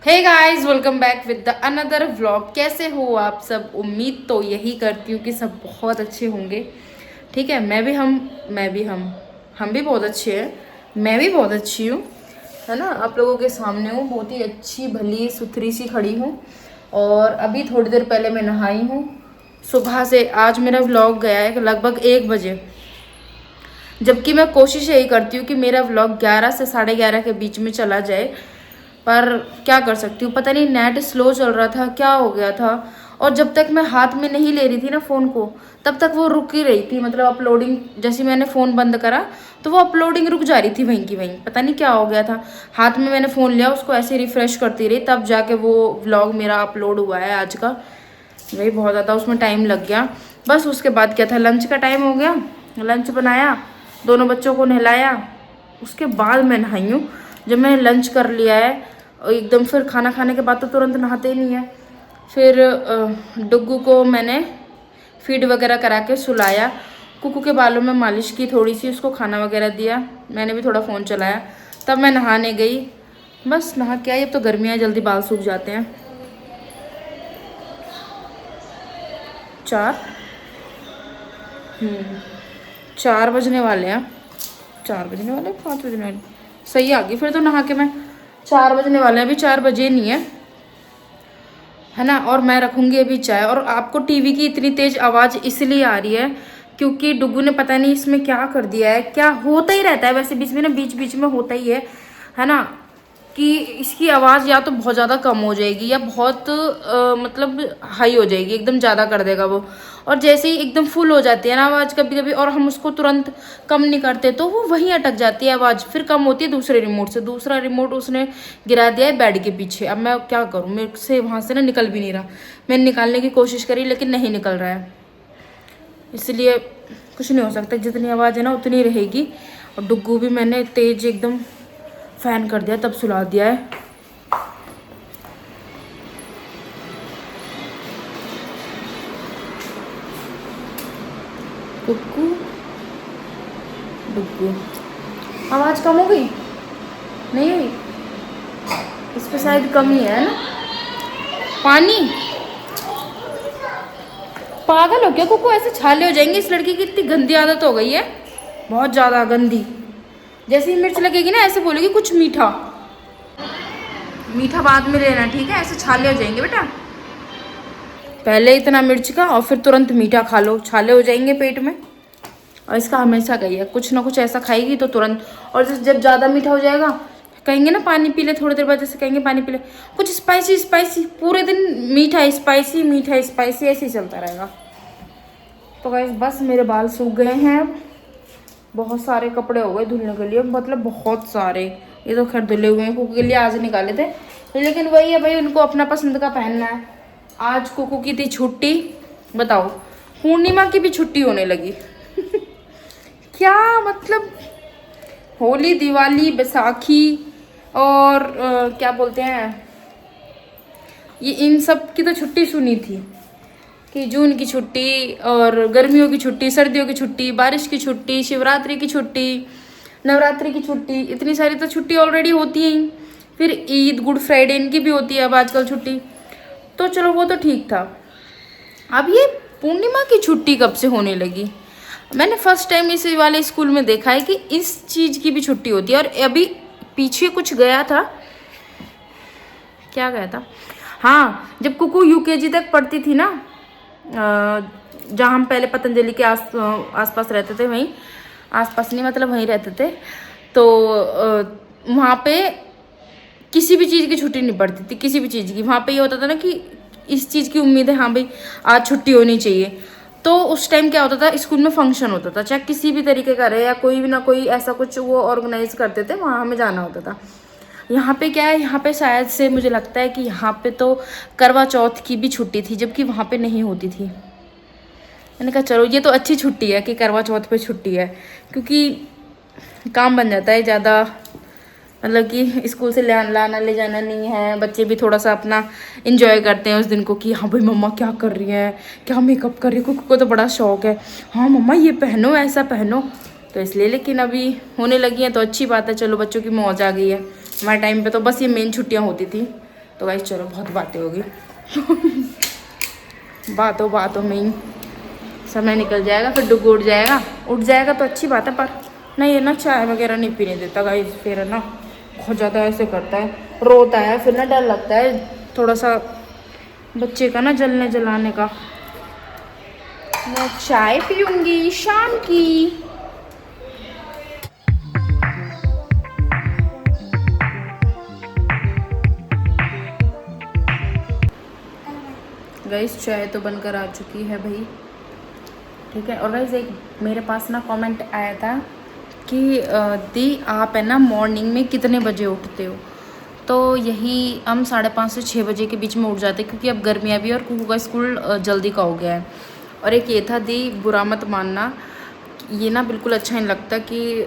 Hey guys, welcome back with the another vlog. कैसे हो आप सब? उम्मीद तो यही करती हूँ कि सब बहुत अच्छे होंगे। ठीक है, हम भी बहुत अच्छे हैं। मैं भी बहुत अच्छी हूँ, है ना। आप लोगों के सामने हूँ, बहुत ही अच्छी भली सुथरी सी खड़ी हूँ। और अभी थोड़ी देर पहले मैं नहाई हूँ। सुबह से आज मेरा व्लॉग गया है लगभग 1 बजे, जबकि मैं कोशिश यही करती हूँ कि मेरा व्लॉग 11 से 11:30 के बीच में चला जाए। पर क्या कर सकती हूँ, पता नहीं नेट स्लो चल रहा था, क्या हो गया था। और जब तक मैं हाथ में नहीं ले रही थी ना फ़ोन को, तब तक वो रुक ही रही थी। मतलब अपलोडिंग, जैसे मैंने फ़ोन बंद करा तो वो अपलोडिंग रुक जा रही थी वहीं की वहीं। पता नहीं क्या हो गया था। हाथ में मैंने फ़ोन लिया, उसको ऐसे रिफ़्रेश करती रही, तब जाके वो व्लॉग मेरा अपलोड हुआ है आज का। वही बहुत ज़्यादा उसमें टाइम लग गया। बस उसके बाद क्या था, लंच का टाइम हो गया। लंच बनाया, दोनों बच्चों को नहलाया, उसके बाद मैं नहाई हूँ। जब मैंने लंच कर लिया है एकदम, फिर खाना खाने के बाद तो तुरंत नहाते ही नहीं है। फिर डुग्गू को मैंने फीड वगैरह करा के सुलाया। कुकू के बालों में मालिश की थोड़ी सी, उसको खाना वगैरह दिया। मैंने भी थोड़ा फ़ोन चलाया, तब मैं नहाने गई। बस नहा के आई। अब तो गर्मियाँ, जल्दी बाल सूख जाते हैं। 4 4 बजने वाले हैं। 4 बजने वाले, 5 बजने वाले, सही आ गई फिर तो नहा के मैं। 4 बजने वाले हैं, अभी 4 बजे नहीं है ना। और मैं रखूँगी अभी चाय। और आपको टीवी की इतनी तेज़ आवाज़ इसलिए आ रही है क्योंकि डुग्गू ने पता नहीं इसमें क्या कर दिया है। क्या होता ही रहता है वैसे, बीच में ना, बीच बीच में होता ही है ना, कि इसकी आवाज़ या तो बहुत ज़्यादा कम हो जाएगी या बहुत मतलब हाई हो जाएगी, एकदम ज़्यादा कर देगा वो। और जैसे ही एकदम फुल हो जाती है ना आवाज़ कभी कभी, और हम उसको तुरंत कम नहीं करते, तो वो वहीं अटक जाती है आवाज़। फिर कम होती है दूसरे रिमोट से। दूसरा रिमोट उसने गिरा दिया है बेड के पीछे। अब मैं क्या करूँ, मेरे से वहाँ से ना निकल भी नहीं रहा। मैंने निकालने की कोशिश करी लेकिन नहीं निकल रहा है, इसलिए कुछ नहीं हो सकता। जितनी आवाज़ है ना उतनी रहेगी। और डुग्गू भी मैंने तेज एकदम फैन कर दिया, तब सुला दिया है। डुग्गू, डुग्गू, आवाज़ कम हो गई? नहीं हुई? इस पे शायद कमी है ना। पानी, पागल हो क्या कुकू? ऐसे छाले हो जाएंगे। इस लड़की की इतनी गंदी आदत हो गई है, बहुत ज़्यादा गंदी। जैसे ही मिर्च लगेगी ना ऐसे बोलेगी कुछ मीठा। मीठा बाद में लेना, ठीक है? ऐसे छाले हो जाएंगे बेटा। पहले इतना मिर्च का और फिर तुरंत मीठा खा लो, छाले हो जाएंगे पेट में। और इसका हमेशा गई है, कुछ ना कुछ ऐसा खाएगी तो तुरंत। और जब ज़्यादा मीठा हो जाएगा कहेंगे ना पानी पी ले, थोड़ी देर बाद जैसे कहेंगे पानी पी ले, कुछ स्पाइसी स्पाइसी, पूरे दिन मीठा स्पाइसी मीठा स्पाइसी, ऐसे ही चलता रहेगा। तो गाइस बस मेरे बाल सूख गए हैं अब। बहुत सारे कपड़े हो गए धुलने के लिए, मतलब बहुत सारे। ये तो खैर धुले हुए हैं, कुकू के लिए आज निकाले थे, लेकिन वही है भाई, उनको अपना पसंद का पहनना है। आज कुकू की थी छुट्टी। बताओ, पूर्णिमा की भी छुट्टी होने लगी। क्या मतलब, होली, दिवाली, बैसाखी और क्या बोलते हैं, ये इन सब की तो छुट्टी सुनी थी कि जून की छुट्टी और गर्मियों की छुट्टी, सर्दियों की छुट्टी, बारिश की छुट्टी, शिवरात्रि की छुट्टी, नवरात्रि की छुट्टी, इतनी सारी तो छुट्टी ऑलरेडी होती हैं। फिर ईद, गुड फ्राइडे, इनकी भी होती है अब आजकल छुट्टी। तो चलो वो तो ठीक था। अब ये पूर्णिमा की छुट्टी कब से होने लगी? मैंने फर्स्ट टाइम इस वाले स्कूल में देखा है कि इस चीज़ की भी छुट्टी होती है। और अभी पीछे कुछ गया था, क्या गया था, हाँ, जब कुकू यूकेजी तक पढ़ती थी ना, जहाँ हम पहले पतंजलि के आसपास रहते थे, वहीं आसपास नहीं, मतलब वहीं रहते थे, तो वहाँ पे किसी भी चीज़ की छुट्टी नहीं पड़ती थी, किसी भी चीज़ की। वहाँ पे ये होता था ना कि इस चीज़ की उम्मीद है, हाँ भाई आज छुट्टी होनी चाहिए। तो उस टाइम क्या होता था, स्कूल में फंक्शन होता था, चाहे किसी भी तरीके का रहे, या कोई भी ना कोई ऐसा कुछ वो ऑर्गेनाइज करते थे, वहाँ हमें जाना होता था। यहाँ पे क्या है, यहाँ पे शायद से मुझे लगता है कि यहाँ पे तो करवा चौथ की भी छुट्टी थी, जबकि वहाँ पे नहीं होती थी। मैंने कहा चलो ये तो अच्छी छुट्टी है कि करवा चौथ पे छुट्टी है, क्योंकि काम बन जाता है ज़्यादा। मतलब कि स्कूल से लाना ले जाना नहीं है, बच्चे भी थोड़ा सा अपना इंजॉय करते हैं उस दिन को, कि हाँ भाई मम्मा क्या कर रही है, क्या मेकअप कर रही है। कुक को तो बड़ा शौक है, हाँ मम्मा ये पहनो, ऐसा पहनो, तो इसलिए। लेकिन अभी होने लगी है तो अच्छी बात है, चलो बच्चों की मौज आ गई है। हमारे टाइम पे तो बस ये मेन छुट्टियाँ होती थी, तो गाइस चलो बहुत बातें होगी बातों में ही समय निकल जाएगा, फिर डुब उठ जाएगा तो अच्छी बात है, पर नहीं है ना, चाय वगैरह नहीं पीने देता गाइस, फिर है ना बहुत ज़्यादा ऐसे करता है, रोता है, फिर ना डर लगता है थोड़ा सा बच्चे का ना जलने जलाने का। मैं चाय पीऊँगी शाम की। गाइस चाय तो बनकर आ चुकी है भाई, ठीक है। और गाइस एक मेरे पास ना कमेंट आया था कि दी आप है ना मॉर्निंग में कितने बजे उठते हो, तो यही हम 5:30 से 6 बजे के बीच में उठ जाते हैं, क्योंकि अब गर्मियाँ भी और कुकू का स्कूल जल्दी का हो गया है। और एक ये था दी, बुरा मत मानना, ये ना बिल्कुल अच्छा नहीं लगता कि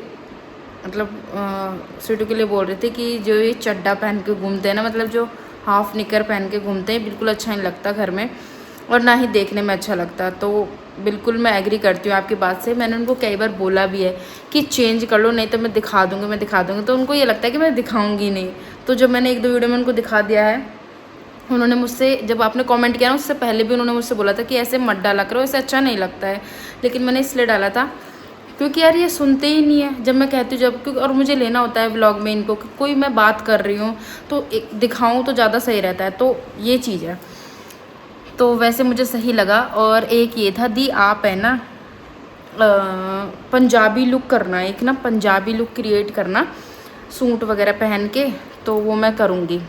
मतलब स्वीटू के लिए बोल रहे थे कि जो ये चड्डा पहन के घूमते हैं ना, मतलब जो हाफ निकर पहन के घूमते हैं, बिल्कुल अच्छा नहीं लगता घर में, और ना ही देखने में अच्छा लगता। तो बिल्कुल मैं एग्री करती हूँ आपकी बात से। मैंने उनको कई बार बोला भी है कि चेंज कर लो, नहीं तो मैं दिखा दूँगी, तो उनको ये लगता है कि मैं दिखाऊँगी नहीं। तो जब मैंने 1-2 वीडियो में उनको दिखा दिया है, उन्होंने मुझसे, जब आपने कमेंट किया ना उससे पहले भी उन्होंने मुझसे बोला था कि ऐसे मत डाला करो, ऐसे अच्छा नहीं लगता है, लेकिन मैंने इसलिए डाला था क्योंकि यार ये सुनते ही नहीं है जब मैं कहती हूँ, जब क्योंकि और मुझे लेना होता है व्लॉग में इनको कि कोई मैं बात कर रही हूँ तो दिखाऊँ तो ज़्यादा सही रहता है, तो ये चीज़ है। तो वैसे मुझे सही लगा। और एक ये था दी, आप है ना पंजाबी लुक करना, एक ना पंजाबी लुक क्रिएट करना सूट वगैरह पहन के, तो वो मैं करूँगी,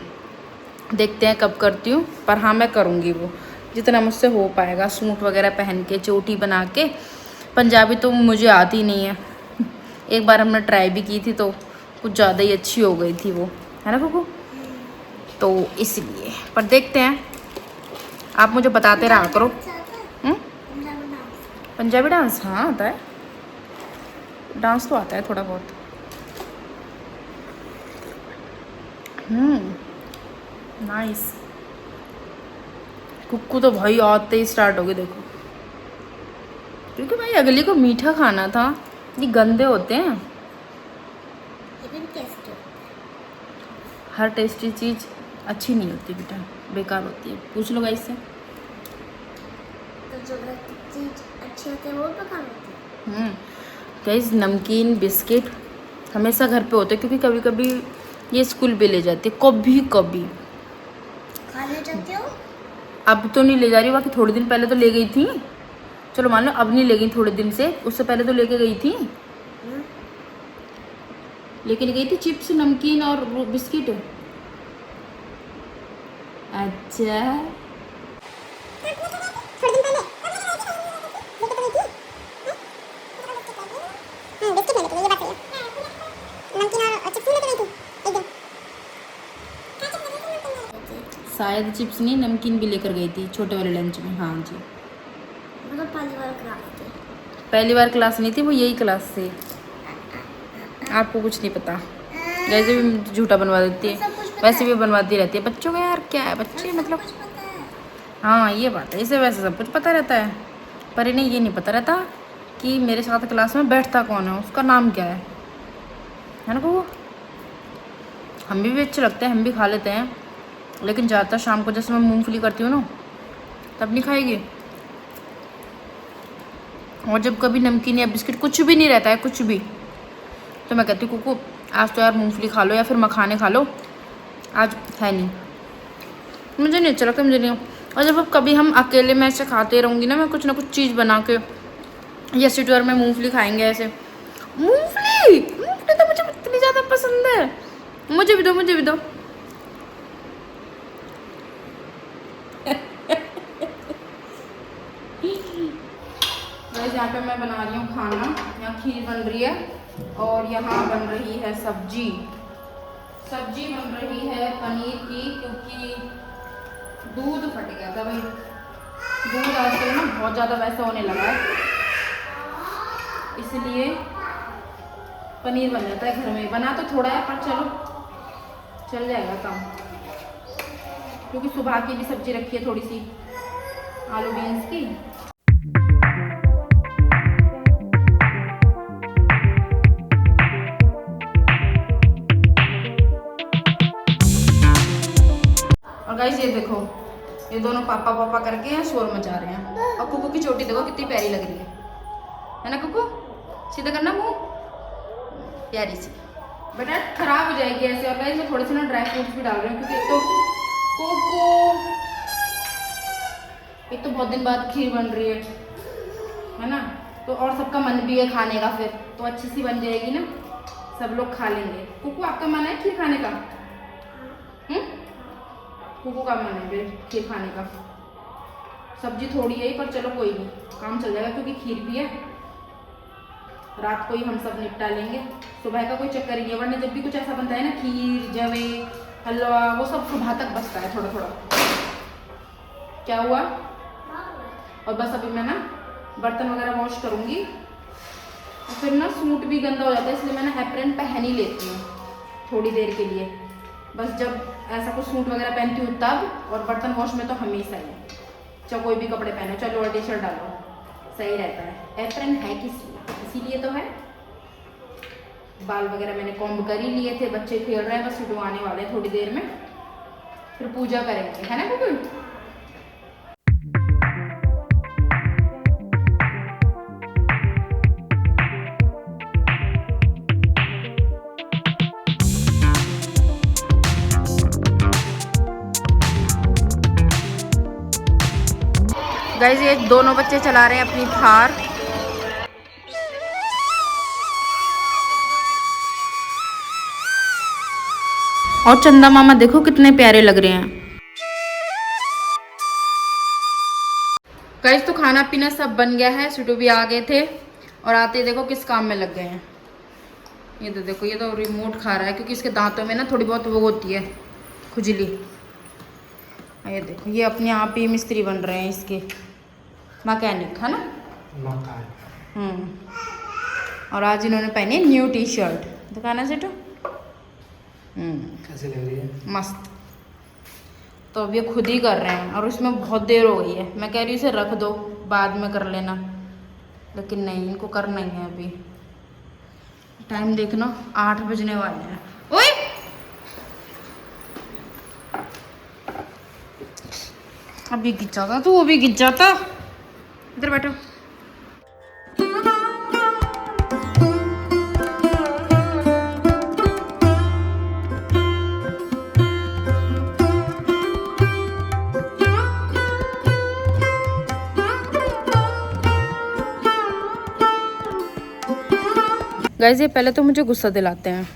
देखते हैं कब करती हूँ, पर हाँ मैं करूँगी वो जितना मुझसे हो पाएगा, सूट वगैरह पहन के चोटी बना के। पंजाबी तो मुझे आती नहीं है, एक बार हमने ट्राई भी की थी तो कुछ ज़्यादा ही अच्छी हो गई थी वो, है ना कुकू, तो इसलिए। पर देखते हैं, आप मुझे बताते रहा करो। पंजाबी डांस हाँ आता है, डांस तो आता है थोड़ा बहुत। नाइस। कुक्कू तो भाई आते ही स्टार्ट हो गए देखो, क्योंकि भाई अगली को मीठा खाना था, ये गंदे होते हैं। हर टेस्टी चीज़ अच्छी नहीं होती बेटा, बेकार होती है, पूछ लो गाइस से। तो जो चीज़ अच्छी होती है वो बेकार होती है। गाइस नमकीन बिस्किट हमेशा घर पे होते हैं, क्योंकि कभी कभी ये स्कूल भी ले जाती है, कभी कभी खा ले जाते हो। अब तो नहीं ले जा रही, बाकी थोड़े दिन पहले तो ले गई थी, चलो मान लो अब नहीं ले गई थोड़े दिन से, उससे पहले तो लेके गई थी, लेके गई थी चिप्स नमकीन और बिस्किट। अच्छा शायद चिप्स नहीं नमकीन भी लेकर गई थी छोटे वाले लंच में। हाँ जी, मतलब पहली बार क्लास नहीं थी वो, यही क्लास थी, आपको कुछ नहीं पता, वैसे भी झूठा बनवा देती है, वैसे भी बनवाती रहती है बच्चों का, यार क्या है बच्चे मतलब। हाँ ये बात है, इसे वैसे सब कुछ पता रहता है, पर इन्हें ये नहीं पता रहता कि मेरे साथ क्लास में बैठता कौन है, उसका नाम क्या है ना वो। हम भी अच्छे लगते हैं, हम भी खा लेते हैं, लेकिन ज़्यादातर शाम को जैसे मैं मूंगफली करती हूँ ना तब नहीं खाएगी, और जब कभी नमकीन या बिस्किट कुछ भी नहीं रहता है कुछ भी, तो मैं कहती हूँ कुकू आज तो यार मूंगफली खा लो या फिर मखाने खा लो, आज है नहीं, मुझे नहीं अच्छा लगता, मुझे नहीं। और जब कभी हम अकेले में ऐसे खाते रहूँगी ना, मैं कुछ ना कुछ चीज़ बना के, या स्वीटर में मूंगफली खाएंगे ऐसे, मूंगफली तो मुझे इतनी ज़्यादा पसंद है, मुझे भी दो मुझे भी दो। यहाँ पे मैं बना रही हूँ खाना, यहाँ खीर बन रही है और यहाँ बन रही है सब्जी बन रही है पनीर की, क्योंकि दूध फट गया था भाई, दूध आजकल ना बहुत ज़्यादा वैसा होने लगा है, इसलिए पनीर बन जाता है घर में, बना तो थोड़ा है पर चलो चल जाएगा काम, क्योंकि सुबह की भी सब्जी रखी है थोड़ी सी आलू बीन्स की। देखो, ये दोनों पापा पापा करके यहाँ शोर मचा रहे हैं। और कुकू की चोटी देखो कितनी प्यारी लग रही है ना कुकू? सीधा करना मुंह, प्यारी सी। बेटा खराब हो जाएगी ऐसे। और गाइस मैं थोड़े से ना ड्राई फ्रूट्स भी डाल रही हूँ, क्योंकि एक तो बहुत दिन बाद खीर बन रही है ना, तो और सबका मन भी है खाने का, फिर तो अच्छी सी बन जाएगी ना, सब लोग खा लेंगे। कुकू आपका मन है खीर खाने का? कुकू का मन है खीर खाने का। सब्जी थोड़ी है पर चलो कोई नहीं, काम चल जाएगा, क्योंकि खीर भी है। रात को ही हम सब निपटा लेंगे, सुबह का कोई चक्कर ही नहीं है। वरना जब भी कुछ ऐसा बनता है ना, खीर जवे हलवा, वो सब सुबह तक बचता है थोड़ा थोड़ा। क्या हुआ? और बस अभी मैं ना बर्तन वगैरह वॉश करूँगी, और फिर ना सूट भी गंदा हो जाता है, इसलिए मैं ना एप्रन पहन ही लेती हूँ थोड़ी देर के लिए। बस जब ऐसा कुछ सूट वगैरह पहनती हूँ तब, और बर्तन वॉश में तो हमेशा ही, चाहे कोई भी कपड़े पहनो, चाहे लोअर टी शर्ट डालो, सही रहता है। एप्रन है इसीलिए तो है। बाल वगैरह मैंने कॉम्ब कर ही लिए थे, बच्चे खेल रहे हैं, बस सुबह आने वाले हैं थोड़ी देर में, फिर पूजा करेंगे, है ना कुकू? गाइस ये दोनों बच्चे चला रहे हैं अपनी थार। और चंदा मामा देखो कितने प्यारे लग रहे हैं। गाइस तो खाना पीना सब बन गया है, सिटू भी आ गए थे, और आते देखो किस काम में लग गए हैं। ये तो देखो, ये तो रिमोट खा रहा है, क्योंकि इसके दांतों में ना थोड़ी बहुत वो होती है खुजली। ये देखो, ये अपने आप ही मिस्त्री बन रहे हैं, इसके मैकेनिक, है ना? और आज इन्होंने पहनी न्यू टी शर्ट, दिखाना सेटू। कैसे लग रही है? मस्त। तो अब ये खुद ही कर रहे हैं, और उसमें बहुत देर हो गई है। मैं कह रही हूँ इसे रख दो, बाद में कर लेना, लेकिन नहीं, इनको करना ही है अभी। टाइम देखना, 8 बजने वाले हैं। ओए अभी गिर जाता तू, अभी गिर जाता। इधर बैठो। गाइस ये पहले तो मुझे गुस्सा दिलाते हैं,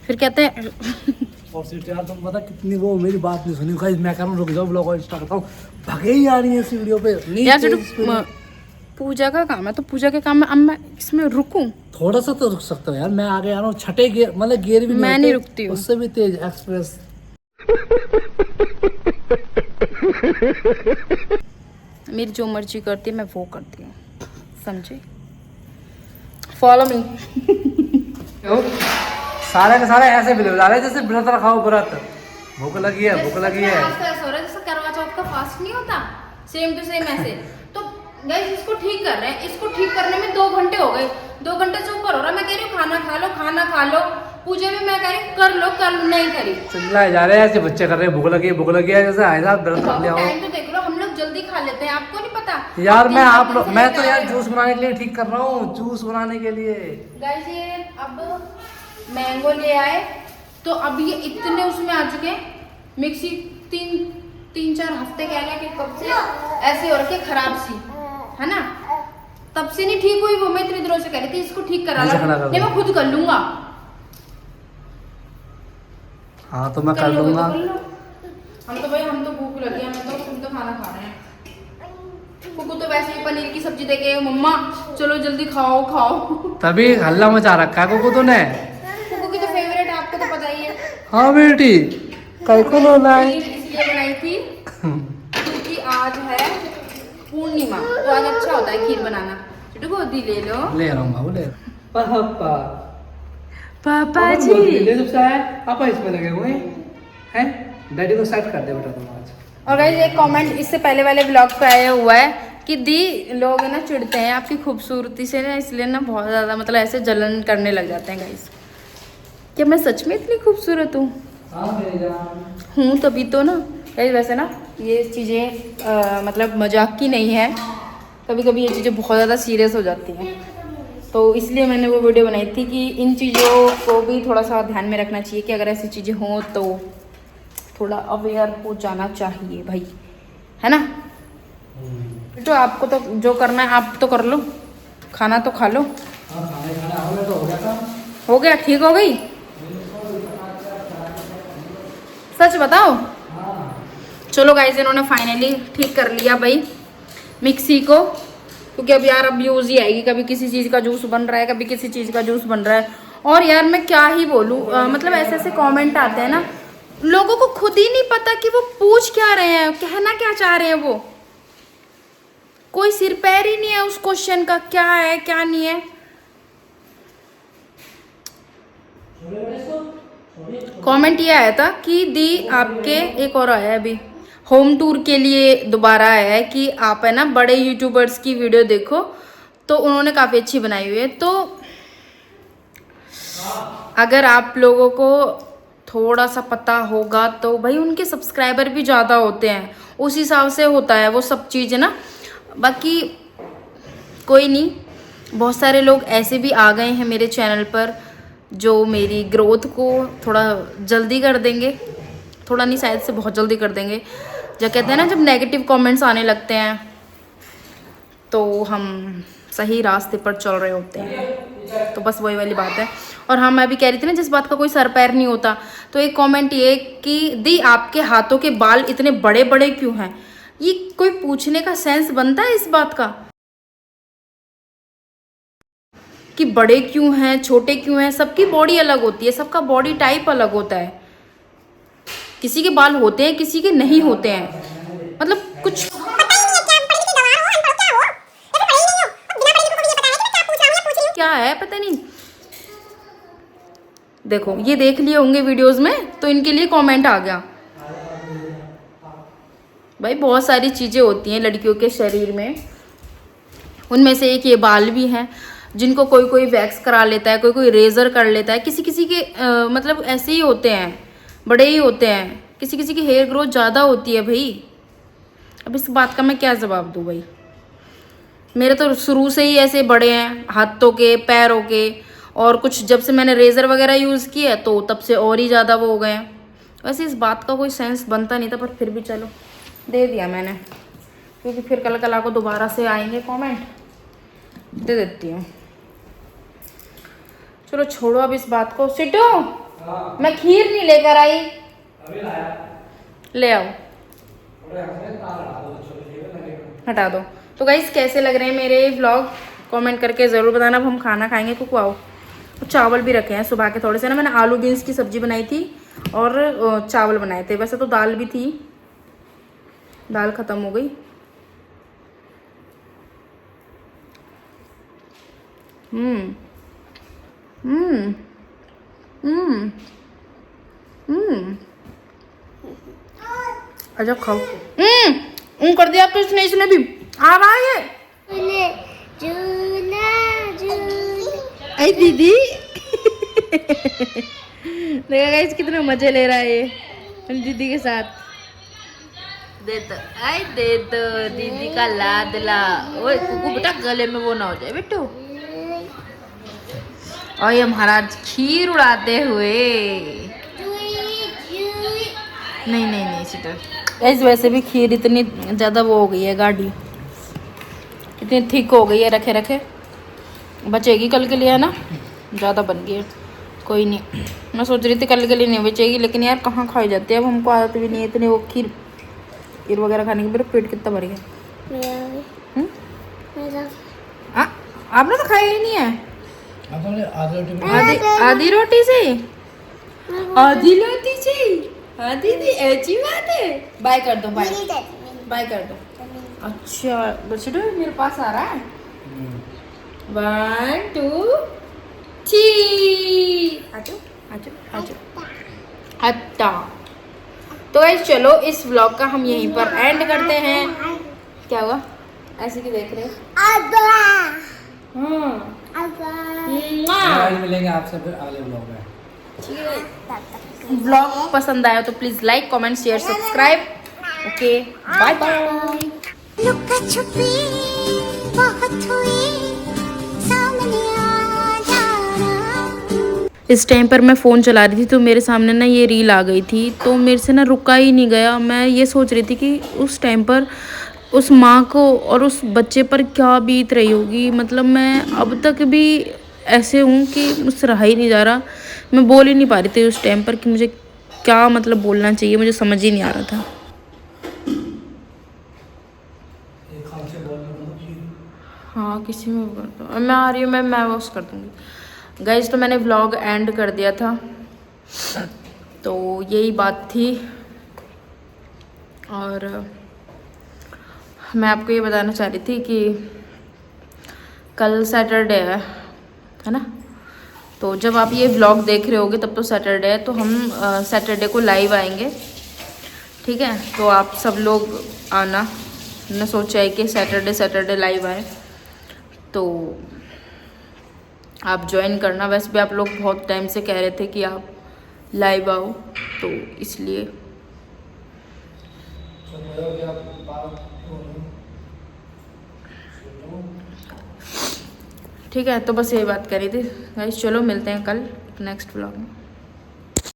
फिर कहते हैं और सिर्फ यार तुम पता कितनी वो मेरी बात नहीं सुनी। गाइस मैं कह रहा हूँ रुक जाओ, ब्लॉग और स्टार्ट करता हूँ, भागे ही आ रही है इस वीडियो पे। यार पूजा का काम है, तो पूजा के काम में अब मैं इसमें रुकूं? थोड़ा सा तो रुक सकते हो यार, मैं आगे आ रहा हूँ, छठे गियर मतलब गियर भी मैं नहीं रुकती हूँ, उससे भी तेज एक्सप्रेस। मेरी जो मर्जी करती है मैं वो करती हूँ, समझे? Follow me. सारे के सारे ऐसे वीडियो डाले जैसे व्रत रखाओ, व्रत भूख लगी है, भूख लगी है। आज तो ऐसा हो रहा है जैसे करवा चौथ का फास्ट नहीं होता, सेम टू सेम ऐसे। तो गाइस इसको ठीक कर रहे हैं, इसको ठीक करने में 2 घंटे हो गए, 2 घंटे से ऊपर हो रहा है। मैं कह रही हूँ खाना खा लो, खाना खा लो। पूजा भी मैं कह रही हूँ कर लो, कर नहीं करी। चिल्लाए जा रहे हैं ऐसे बच्चे कर रहे हैं, भूख लगी है जैसे आए साहब व्रत रख लिया हो। टाइम तो देख लो, हम लोग जल्दी खा लेते हैं, आपको नहीं पता यार। मैं तो यार जूस बनाने के लिए ठीक कर रहा हूँ, जूस बनाने के लिए। गाइस ये अब मैंगो ले आए, तो अब ये इतने उसमें आ चुके हैं, मिक्सी 3-4 हफ्ते कह लें कि कब से ऐसे हो रखी खराब सी, है ना? तब से नहीं ठीक हुई वो। मैं इतनी दिनों से कह रही थी इसको ठीक करा लो, नहीं मैं खुद कर लूंगा। हाँ तो मैं कर लूंगा। हम तो भूख लगी है, हम तो खाना खा रहे हैं। कुकू तो वैसे ही पनीर की सब्जी देके मम्मा चलो जल्दी खाओ खाओ, तभी हल्ला मचा रखा है कुकू तूने। कुकू की तो फेवरेट आपको तो पता ही है। हाँ बेटी कल को इसलिए बनाई थी क्योंकि आज है पूर्णिमा, तो आज अच्छा होता है खीर बनाना। छोटू गोदी ले लो। ले रहा हूँ बाबू, ले पापा पापा जी ले सबसे आया, पापा इसमें लगे हुए हैं। डैडी को सेट कर दे बेटा तुम आज। और गाइस एक कमेंट इससे पहले वाले ब्लॉग पे आया हुआ है कि दी लोग ना चिढ़ते हैं आपकी खूबसूरती से ना, इसलिए ना बहुत ज़्यादा मतलब ऐसे जलन करने लग जाते हैं। गाइस क्या मैं सच में इतनी खूबसूरत हूँ? हाँ मेरी जान हूँ, तभी तो ना गाइस वैसे ना ये चीज़ें मतलब मजाक की नहीं है, कभी कभी ये चीज़ें बहुत ज़्यादा सीरियस हो जाती हैं, तो इसलिए मैंने वो वीडियो बनाई थी कि इन चीज़ों को भी थोड़ा सा ध्यान में रखना चाहिए कि अगर ऐसी चीज़ें हों तो थोड़ा अवेयर हो जाना चाहिए भाई, है ना। तो आपको तो जो करना है आप तो कर लो, खाना तो खा लो। हाँ, खाना तो हो गया था। हो गया, ठीक हो गई? सच बताओ। चलो गाइस, इन्होंने फाइनली ठीक कर लिया भाई मिक्सी को, क्योंकि अब यार अब यूज ही आएगी, कभी किसी चीज़ का जूस बन रहा है, कभी किसी चीज़ का जूस बन रहा है। और यार मैं क्या ही बोलूँ, मतलब ऐसे ऐसे कमेंट आते हैं ना, लोगों को खुद ही नहीं पता कि वो पूछ क्या रहे हैं, कहना क्या चाह रहे हैं, वो कोई सिर पैर ही नहीं है उस क्वेश्चन का, क्या है क्या नहीं है। कमेंट ये आया था कि दी आपके, एक और आया है अभी, होम टूर के लिए दोबारा आया है कि आप है ना बड़े यूट्यूबर्स की वीडियो देखो, तो उन्होंने काफ़ी अच्छी बनाई हुई है। तो अगर आप लोगों को थोड़ा सा पता होगा तो भाई उनके सब्सक्राइबर भी ज़्यादा होते हैं, उस हिसाब से होता है वो सब चीज़ ना। बाकी कोई नहीं, बहुत सारे लोग ऐसे भी आ गए हैं मेरे चैनल पर जो मेरी ग्रोथ को थोड़ा जल्दी कर देंगे, थोड़ा नहीं शायद से बहुत जल्दी कर देंगे। जो कहते हैं ना, जब नेगेटिव कमेंट्स आने लगते हैं तो हम सही रास्ते पर चल रहे होते हैं, तो बस वही वाली बात है। और हाँ, मैं भी कह रही थी ना, जिस बात का कोई सर पैर नहीं होता, तो एक कमेंट ये कि दी आपके हाथों के बाल इतने बड़े बड़े क्यों हैं, ये कोई पूछने का सेंस बनता है इस बात का कि बड़े क्यों हैं छोटे क्यों हैं? सबकी बॉडी अलग होती है, सबका बॉडी टाइप अलग होता है, किसी के बाल होते हैं किसी के नहीं होते हैं, मतलब कुछ क्या है पता नहीं। देखो ये देख लिए होंगे वीडियोस में, तो इनके लिए कमेंट आ गया। भाई बहुत सारी चीजें होती हैं लड़कियों के शरीर में, उनमें से एक ये बाल भी हैं, जिनको कोई कोई वैक्स करा लेता है, कोई कोई रेजर कर लेता है, किसी किसी के मतलब ऐसे ही होते हैं, बड़े ही होते हैं, किसी किसी की हेयर ग्रोथ ज़्यादा होती है भाई। अब इस बात का मैं क्या जवाब दूँ भाई, मेरे तो शुरू से ही ऐसे बड़े हैं, हाथों के पैरों के, और कुछ जब से मैंने रेजर वगैरह यूज़ किया तो तब से और ही ज़्यादा वो हो गए हैं। वैसे इस बात का कोई सेंस बनता नहीं था, पर फिर भी चलो दे दिया मैंने, क्योंकि फिर कल कल को दोबारा से आएंगे कमेंट, दे देती हूँ। चलो छोड़ो अब इस बात को। सिटो, मैं खीर नहीं लेकर आई, ले आओ, हटा दो। तो गाइस कैसे लग रहे हैं मेरे व्लॉग, कमेंट करके ज़रूर बताना। अब हम खाना खाएंगे, कुक आओ। चावल भी रखे हैं सुबह के थोड़े से ना, मैंने आलू बीन्स की सब्जी बनाई थी और चावल बनाए थे, वैसे तो दाल भी थी, दाल ख़त्म हो गई। अच्छा खाओ। कर दिया तो इसने भी आ रहा है ये। झूला झूला आई दीदी देखा गाइस कितने मजे ले रहा है ये दीदी के साथ। दे तो आई दे तो दीदी का लाडला। ओए कुकू बेटा गले में वो ना हो जाए बेटू। और ये महाराज खीर उड़ाते हुए, नहीं नहीं नहीं सीटर गाइस, वैसे भी खीर इतनी ज़्यादा वो हो गई है, गाढ़ी इतनी थिक हो गई है, रखे रखे बचेगी कल के लिए, है ना, ज़्यादा बन गई है। कोई नहीं, मैं सोच रही थी कल के लिए नहीं बचेगी, लेकिन यार कहाँ खाई जाती है, अब हमको आदत भी नहीं है इतनी वो खीर वगैरह खाने की। मेरा पेट कितना भर गया। आपने तो खाया ही नहीं है। आधी रोटी से आधी रोटी से दीदी ऐसी बात है। बाय कर दो, बाय बाय कर दो। अच्छा बच्चे मेरे पास आ रहा है। 1 2 3 आजो आजो आजो। अच्छा तो गाइस चलो इस व्लॉग का हम यहीं पर एंड करते हैं। क्या हुआ ऐसे क्यों देख रहे हो? मिलेंगे आपसे फिर अगले व्लॉग में। व्लॉग पसंद आया तो please like comment share subscribe okay bye bye. लुका छुपी बहुत हुई, सामने आ जाना। इस टाइम पर मैं फ़ोन चला रही थी तो मेरे सामने ना ये रील आ गई थी, तो मेरे से ना रुका ही नहीं गया। मैं ये सोच रही थी कि उस टाइम पर उस माँ को और उस बच्चे पर क्या बीत रही होगी। मतलब मैं अब तक भी ऐसे हूँ कि मुझसे रहा ही नहीं जा रहा। मैं बोल ही नहीं पा रही थी उस टाइम पर कि मुझे क्या मतलब बोलना चाहिए, मुझे समझ ही नहीं आ रहा था। हाँ किसी में भी कर दो, मैं आ रही हूँ, मैं वॉश कर दूँगी। गाइज तो मैंने व्लॉग एंड कर दिया था, तो यही बात थी। और मैं आपको ये बताना चाह रही थी कि कल सैटरडे है ना, तो जब आप ये व्लॉग देख रहे होगे तब तो सैटरडे है, तो हम सैटरडे को लाइव आएंगे, ठीक है। तो आप सब लोग आना, मैंने सोचा है कि सैटरडे लाइव आए, तो आप ज्वाइन करना। वैसे भी आप लोग बहुत टाइम से कह रहे थे कि आप लाइव आओ, तो इसलिए ठीक है। तो बस यही बात करी थी गाइस, चलो मिलते हैं कल नेक्स्ट व्लॉग में।